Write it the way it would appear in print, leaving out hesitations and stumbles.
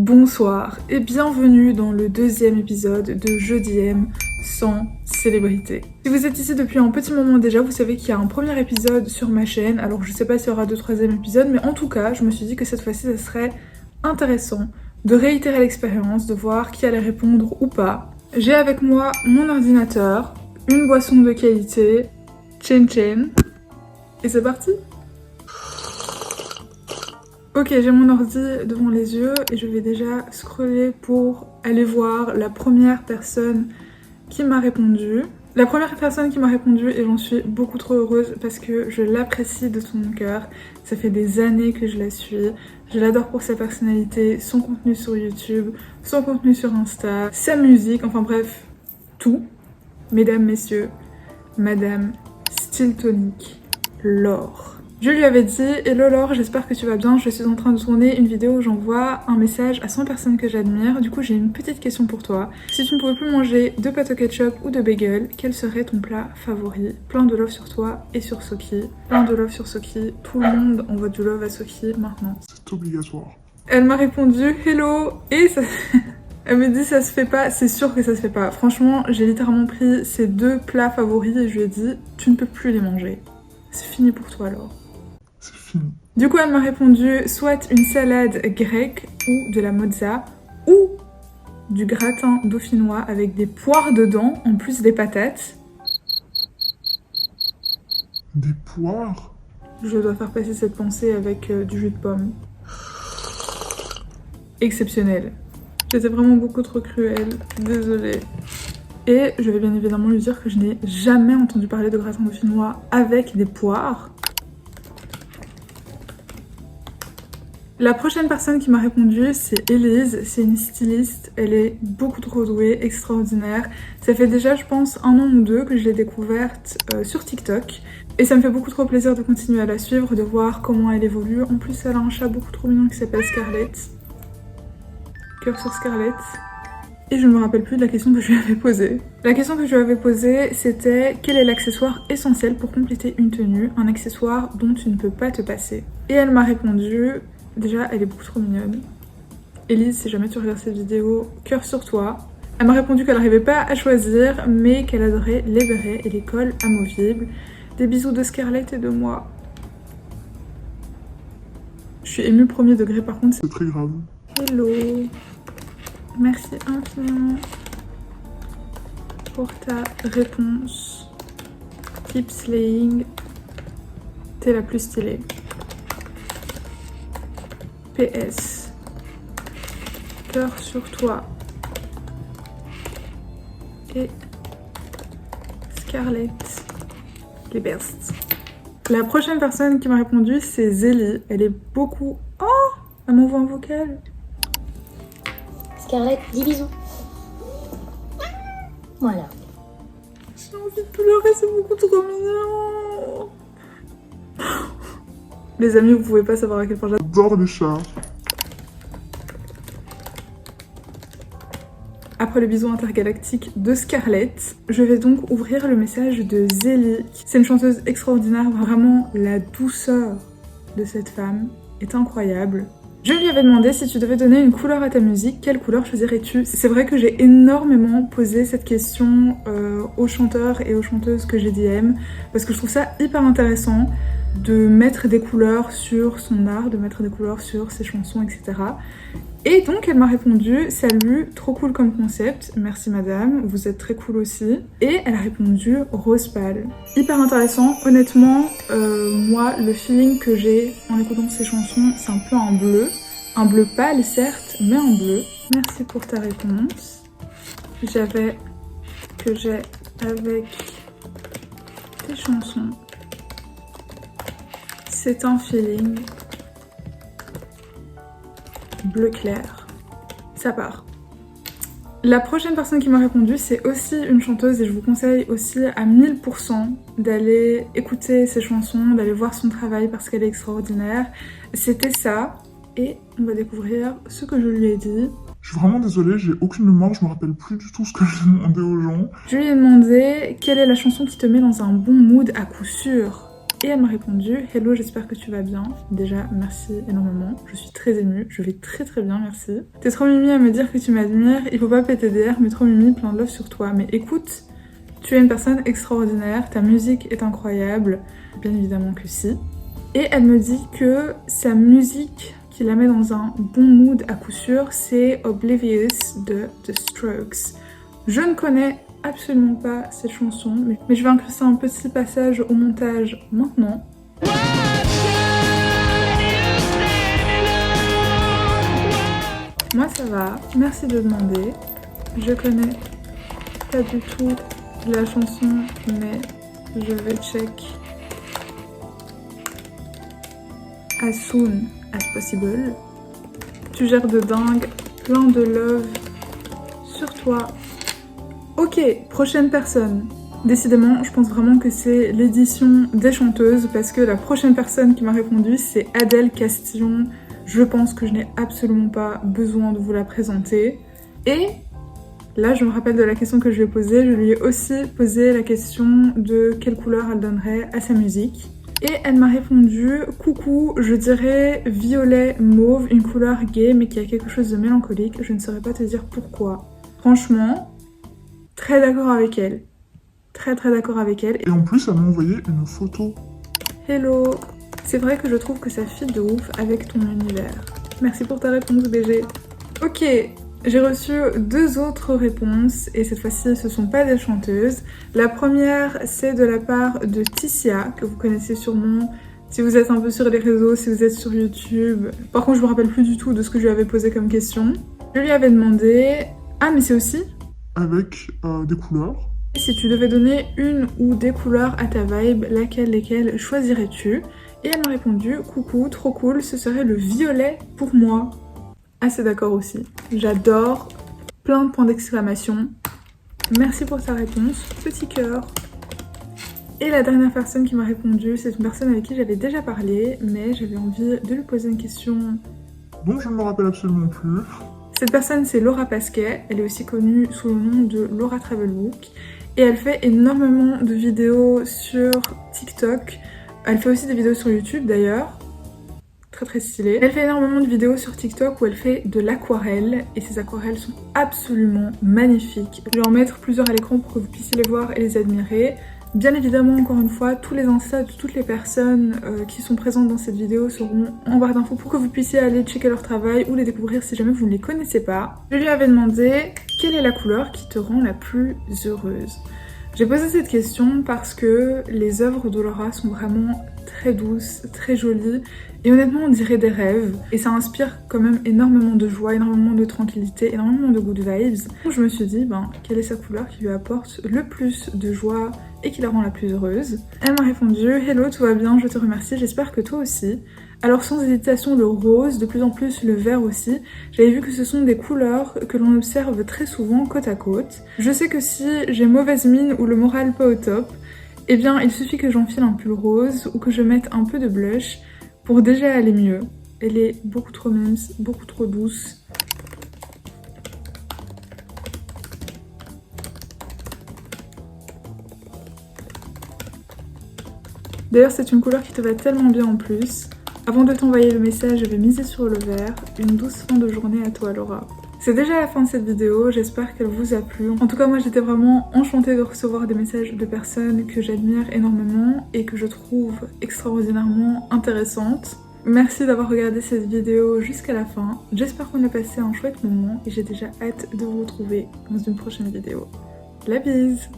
Bonsoir et bienvenue dans le deuxième épisode de Jeudi M sans célébrité. Si vous êtes ici depuis un petit moment déjà, vous savez qu'il y a un premier épisode sur ma chaîne, alors je sais pas s'il y aura deux troisième épisodes, mais en tout cas, je me suis dit que cette fois-ci, ça serait intéressant de réitérer l'expérience, de voir qui allait répondre ou pas. J'ai avec moi mon ordinateur, une boisson de qualité, Chen Chen, et c'est parti! Ok, j'ai mon ordi devant les yeux et je vais déjà scroller pour aller voir la première personne qui m'a répondu. La première personne qui m'a répondu, et j'en suis beaucoup trop heureuse parce que je l'apprécie de tout mon cœur. Ça fait des années que je la suis. Je l'adore pour sa personnalité, son contenu sur YouTube, son contenu sur Insta, sa musique, enfin bref, tout. Mesdames, messieurs, Madame Stiltonic Laure. Je lui avais dit « Hello Laure, j'espère que tu vas bien, je suis en train de tourner une vidéo où j'envoie un message à 100 personnes que j'admire. Du coup, j'ai une petite question pour toi. Si tu ne pouvais plus manger de pâte au ketchup ou de bagel, quel serait ton plat favori? Plein de love sur toi et sur Soki. Plein de love sur Soki. Tout le monde envoie du love à Soki maintenant. C'est obligatoire. » Elle m'a répondu « Hello » et ça... Elle me dit ça se fait pas, c'est sûr que ça se fait pas. Franchement, j'ai littéralement pris ses deux plats favoris et je lui ai dit « Tu ne peux plus les manger. C'est fini pour toi Laure. » C'est fini. Du coup, elle m'a répondu soit une salade grecque ou de la mozza ou du gratin dauphinois avec des poires dedans en plus des patates. Des poires? Je dois faire passer cette pensée avec du jus de pomme. Exceptionnel. J'étais vraiment beaucoup trop cruelle, désolée. Et je vais bien évidemment lui dire que je n'ai jamais entendu parler de gratin dauphinois avec des poires. La prochaine personne qui m'a répondu, c'est Elise, c'est une styliste, elle est beaucoup trop douée, extraordinaire. Ça fait déjà, je pense, 1 an ou 2 que je l'ai découverte sur TikTok. Et ça me fait beaucoup trop plaisir de continuer à la suivre, de voir comment elle évolue. En plus, elle a un chat beaucoup trop mignon qui s'appelle Scarlett. Cœur sur Scarlett. Et je ne me rappelle plus de la question que je lui avais posée. La question que je lui avais posée, c'était quel est l'accessoire essentiel pour compléter une tenue, un accessoire dont tu ne peux pas te passer. Et elle m'a répondu... Déjà, elle est beaucoup trop mignonne. Elise, si jamais tu regardes cette vidéo, cœur sur toi. Elle m'a répondu qu'elle n'arrivait pas à choisir, mais qu'elle adorait les bérets et les cols amovibles. Des bisous de Scarlett et de moi. Je suis émue premier degré par contre. C'est très grave. Hello. Merci infiniment pour ta réponse. Keep slaying. T'es la plus stylée. PS. Cœur sur toi. Et Scarlett. Les best. La prochaine personne qui m'a répondu, c'est Zélie. Elle est beaucoup... Oh! Elle m'envoie un vocal. Scarlett, 10 bisous. Voilà. J'ai envie de pleurer, c'est beaucoup trop mignon. Les amis, vous pouvez pas savoir à quel point J'adore les chats. Après le bisou intergalactique de Scarlett, je vais donc ouvrir le message de Zélie. C'est une chanteuse extraordinaire, vraiment la douceur de cette femme est incroyable. Je lui avais demandé si tu devais donner une couleur à ta musique, quelle couleur choisirais-tu? C'est vrai que j'ai énormément posé cette question aux chanteurs et aux chanteuses que j'ai DM parce que je trouve ça hyper intéressant de mettre des couleurs sur son art, de mettre des couleurs sur ses chansons, etc. Et donc elle m'a répondu « Salut, trop cool comme concept, merci madame, vous êtes très cool aussi. » Et elle a répondu « Rose pâle ». Hyper intéressant, honnêtement, moi le feeling que j'ai en écoutant ces chansons, c'est un peu un bleu. Un bleu pâle certes, mais un bleu. Merci pour ta réponse. J'ai avec tes chansons. C'est un feeling bleu clair. Ça part. La prochaine personne qui m'a répondu, c'est aussi une chanteuse et je vous conseille aussi à 1000% d'aller écouter ses chansons, d'aller voir son travail parce qu'elle est extraordinaire. C'était ça et on va découvrir ce que je lui ai dit. Je suis vraiment désolée, j'ai aucune mémoire, je me rappelle plus du tout ce que j'ai demandé aux gens. Je lui ai demandé quelle est la chanson qui te met dans un bon mood à coup sûr. Et elle m'a répondu « Hello, j'espère que tu vas bien. » Déjà, merci énormément. Je suis très émue. Je vais très très bien, merci. T'es trop mimi à me dire que tu m'admires. Il faut pas péter des airs, mais trop mimi, plein de love sur toi. Mais écoute, tu es une personne extraordinaire. Ta musique est incroyable. Bien évidemment que si. Et elle me dit que sa musique qui la met dans un bon mood à coup sûr, c'est Oblivious de The Strokes. Je ne connais absolument pas cette chanson, mais je vais incruster un petit passage au montage maintenant. Moi ça va, merci de demander. Je connais pas du tout la chanson, mais je vais check as soon as possible. Tu gères de dingue, plein de love sur toi. Ok, prochaine personne. Décidément, je pense vraiment que c'est l'édition des chanteuses parce que la prochaine personne qui m'a répondu, c'est Adèle Castillon. Je pense que je n'ai absolument pas besoin de vous la présenter. Et là, je me rappelle de la question que je lui ai posée. Je lui ai aussi posé la question de quelle couleur elle donnerait à sa musique. Et elle m'a répondu « Coucou, je dirais violet mauve, une couleur gay mais qui a quelque chose de mélancolique. Je ne saurais pas te dire pourquoi. » Franchement, très d'accord avec elle. Très d'accord avec elle. Et en plus, elle m'a envoyé une photo. Hello. C'est vrai que je trouve que ça fit de ouf avec ton univers. Merci pour ta réponse, BG. Ok, j'ai reçu 2 autres réponses et cette fois-ci ce sont pas des chanteuses. La première c'est de la part de Ticia, que vous connaissez sûrement si vous êtes un peu sur les réseaux, si vous êtes sur YouTube. Par contre je me rappelle plus du tout de ce que je lui avais posé comme question. Je lui avais demandé... Ah mais c'est aussi Avec des couleurs. si tu devais donner une ou des couleurs à ta vibe, lesquelles choisirais-tu? Et elle m'a répondu « Coucou, trop cool, ce serait le violet pour moi. » Assez d'accord aussi. J'adore. Plein de points d'exclamation. Merci pour ta réponse. Petit cœur. Et la dernière personne qui m'a répondu, c'est une personne avec qui j'avais déjà parlé, mais j'avais envie de lui poser une question dont je ne me rappelle absolument plus. Cette personne, c'est Laura Pasquet. Elle est aussi connue sous le nom de Laura Travelbook. Et elle fait énormément de vidéos sur TikTok. Elle fait aussi des vidéos sur YouTube d'ailleurs. Très stylée. Elle fait énormément de vidéos sur TikTok où elle fait de l'aquarelle. Et ces aquarelles sont absolument magnifiques. Je vais en mettre plusieurs à l'écran pour que vous puissiez les voir et les admirer. Bien évidemment, encore une fois, tous les instas de toutes les personnes qui sont présentes dans cette vidéo seront en barre d'infos pour que vous puissiez aller checker leur travail ou les découvrir si jamais vous ne les connaissez pas. Je lui avais demandé quelle est la couleur qui te rend la plus heureuse. J'ai posé cette question parce que les œuvres de Laura sont vraiment très douces, très jolies et honnêtement on dirait des rêves et ça inspire quand même énormément de joie, énormément de tranquillité, énormément de good vibes. Donc je me suis dit quelle est sa couleur qui lui apporte le plus de joie et qui la rend la plus heureuse. Elle m'a répondu « Hello, tout va bien, je te remercie, j'espère que toi aussi ». Alors sans hésitation le rose, de plus en plus le vert aussi. J'avais vu que ce sont des couleurs que l'on observe très souvent côte à côte. Je sais que si j'ai mauvaise mine ou le moral pas au top, eh bien il suffit que j'enfile un pull rose ou que je mette un peu de blush pour déjà aller mieux. Elle est beaucoup trop mince, beaucoup trop douce. D'ailleurs c'est une couleur qui te va tellement bien en plus. Avant de t'envoyer le message, je vais miser sur le vert. Une douce fin de journée à toi Laura. C'est déjà la fin de cette vidéo, j'espère qu'elle vous a plu. En tout cas moi j'étais vraiment enchantée de recevoir des messages de personnes que j'admire énormément et que je trouve extraordinairement intéressantes. Merci d'avoir regardé cette vidéo jusqu'à la fin. J'espère qu'on a passé un chouette moment et j'ai déjà hâte de vous retrouver dans une prochaine vidéo. La bise!